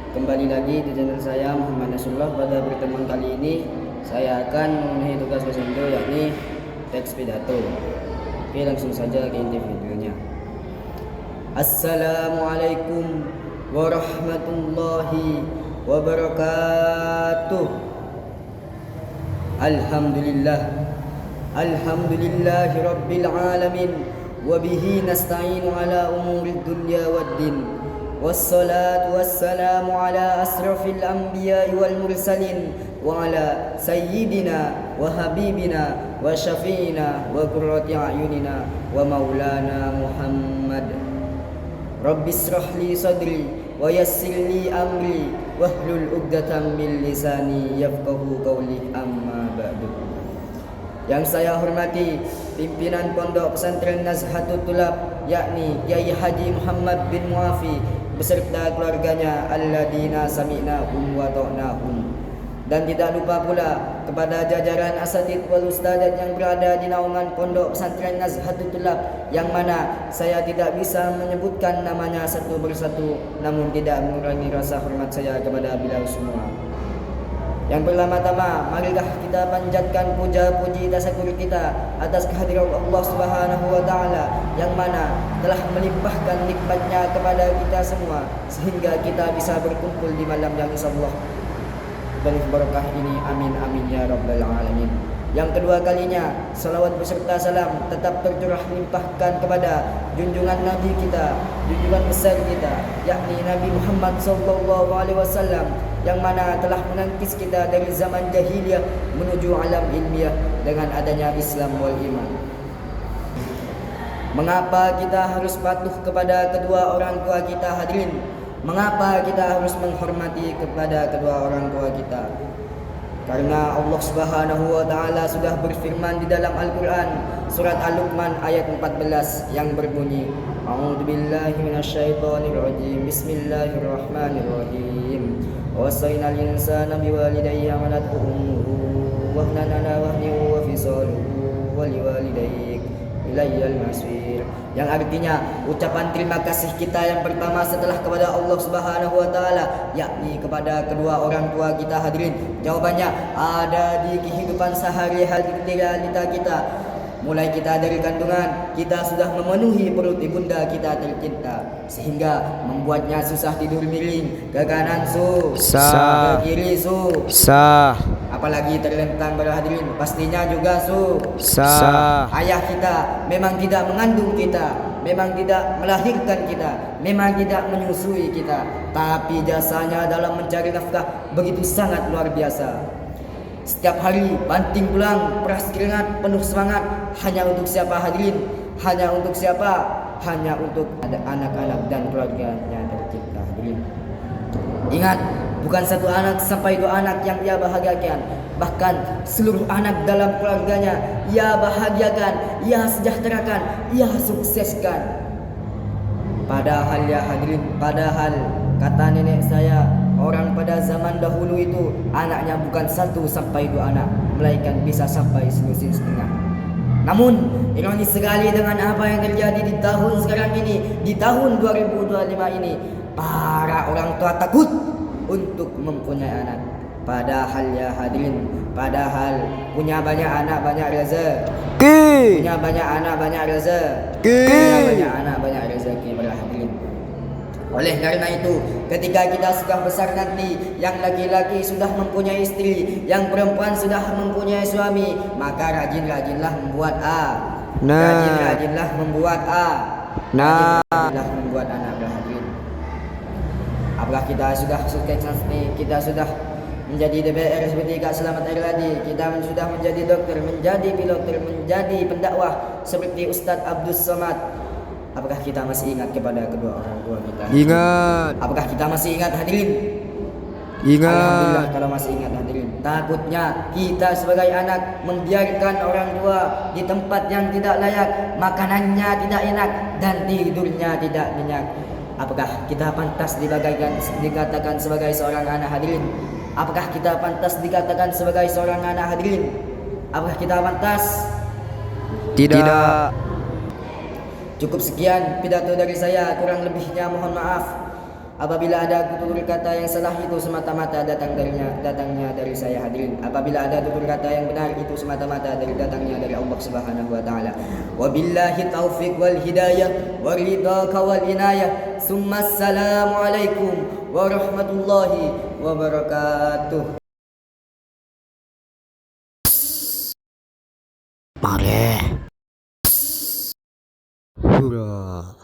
Kembali lagi di channel saya Muhammad Nasrullah. Pada pertemuan kali ini saya akan memenuhi tugas presento, yakni teks pidato. Oke, langsung saja ke inti videonya. Assalamualaikum warahmatullahi wabarakatuh. Alhamdulillahi rabbil alamin, wa bihi nasta'inu ala umuri dunya waddin. Wassalatu wassalamu ala asrafil anbiya'i wal mursalin wa ala sayyidina wa habibina wa syafi'ina wa qurrati a'yunina wa maulana Muhammad. Rabbi israh li sadri wa yassir li amri wahlul 'uqdatam min lisani yafqahu qawli, amma ba'du. Yang saya hormati pimpinan Pondok Pesantren Nazhatul Tulab, yakni Kiai Haji Muhammad bin Muafi beserta keluarganya, alladina sami'nahum wa ta'nahum. Dan tidak lupa pula kepada jajaran asatid wal ustadzat yang berada di naungan Pondok Pesantren Nazhatul Tulab, yang mana saya tidak bisa menyebutkan namanya satu persatu, namun tidak mengurangi rasa hormat saya kepada beliau semua. Yang pertama-tama, marilah kita panjatkan puja-puji tasakur kita atas kehadiran Allah Subhanahu wa taala, yang mana telah melimpahkan nikmatnya kepada kita semua sehingga kita bisa berkumpul di malam yang insyaallah penuh berkah ini. Amin amin ya rabbal alamin. Yang kedua kalinya, salawat beserta salam tetap tercurah limpahkan kepada junjungan Nabi kita, junjungan besar kita, yakni Nabi Muhammad SAW, yang mana telah menangkis kita dari zaman jahiliyah menuju alam ilmiah dengan adanya Islam wal iman. Mengapa kita harus patuh kepada kedua orang tua kita, hadirin? Mengapa kita harus menghormati kepada kedua orang tua kita? Karena Allah Subhanahu wa taala sudah berfirman di dalam Al-Qur'an surat Al-Luqman ayat 14 yang berbunyi, A'udzubillahi minasyaitonir rajim. Bismillahirrahmanirrahim. Wasainal insana biwalidayhi hamalatu ummuhu wahnan ala wahnin wa fisaluhu wa liwalidayhi ilayyal masir. Yang artinya ucapan terima kasih kita yang pertama setelah kepada Allah Subhanahu wa taala, yakni kepada kedua orang tua kita, hadirin. Jawabannya ada di kehidupan sehari-hari realita kita. Mulai kita dari kandungan, kita sudah memenuhi perut ibunda kita tercinta, sehingga membuatnya susah tidur miring, ke kanan ke kiri apalagi terlentang, pada hadirin, pastinya juga ayah kita memang tidak mengandung kita, memang tidak melahirkan kita, memang tidak menyusui kita, tapi jasanya dalam mencari nafkah begitu sangat luar biasa. Setiap hari banting tulang, peras keringat, penuh semangat. Hanya untuk siapa, hadirin? Hanya untuk siapa? Hanya untuk ada anak-anak dan keluarganya tercipta, hadirin. Ingat, bukan satu anak sampai dua anak yang ia bahagiakan, bahkan seluruh anak dalam keluarganya ia bahagiakan, ia sejahterakan, ia sukseskan. Padahal ya hadirin, padahal kata nenek saya, orang pada zaman dahulu itu anaknya bukan 1 sampai 2 anak, melainkan bisa sampai selusin setengah. Namun ironi sekali dengan apa yang terjadi di tahun sekarang ini, di tahun 2025 ini, para orang tua takut untuk mempunyai anak. Padahal ya hadirin, padahal punya banyak anak banyak rezeki, punya banyak anak banyak rezeki, punya banyak anak banyak rezeki, para hadirin. Oleh karena itu, ketika kita sudah besar nanti, yang laki-laki sudah mempunyai istri, yang perempuan sudah mempunyai suami, maka rajin-rajinlah membuat rajin-rajinlah membuat rajin-rajinlah membuat anak, hadirin. Apakah kita sudah sukses nanti, kita sudah menjadi DPR seperti Kak Selamat Airladi, kita sudah menjadi dokter, menjadi pilot, menjadi pendakwah seperti Ustadz Abdus Somad. Apakah kita masih ingat kepada kedua orang tua kita? Ingat. Apakah kita masih ingat, hadirin? Ingat. Alhamdulillah kalau masih ingat, hadirin. Takutnya kita sebagai anak membiarkan orang tua di tempat yang tidak layak, makanannya tidak enak dan tidurnya tidak nyenyak. Apakah kita pantas dikatakan sebagai seorang anak, hadirin? Apakah kita pantas dikatakan sebagai seorang anak, hadirin? Apakah kita pantas? Tidak. Cukup sekian pidato dari saya, kurang lebihnya mohon maaf. Apabila ada tutur kata yang salah itu semata-mata datangnya dari saya hadirin. Apabila ada tutur kata yang benar itu semata-mata datangnya dari Allah Subhanahu wa taala. Wabillahi taufiq wal hidayah waridaka wal inayah. Summa assalamu alaikum warahmatullahi wabarakatuh. Mare. Surah.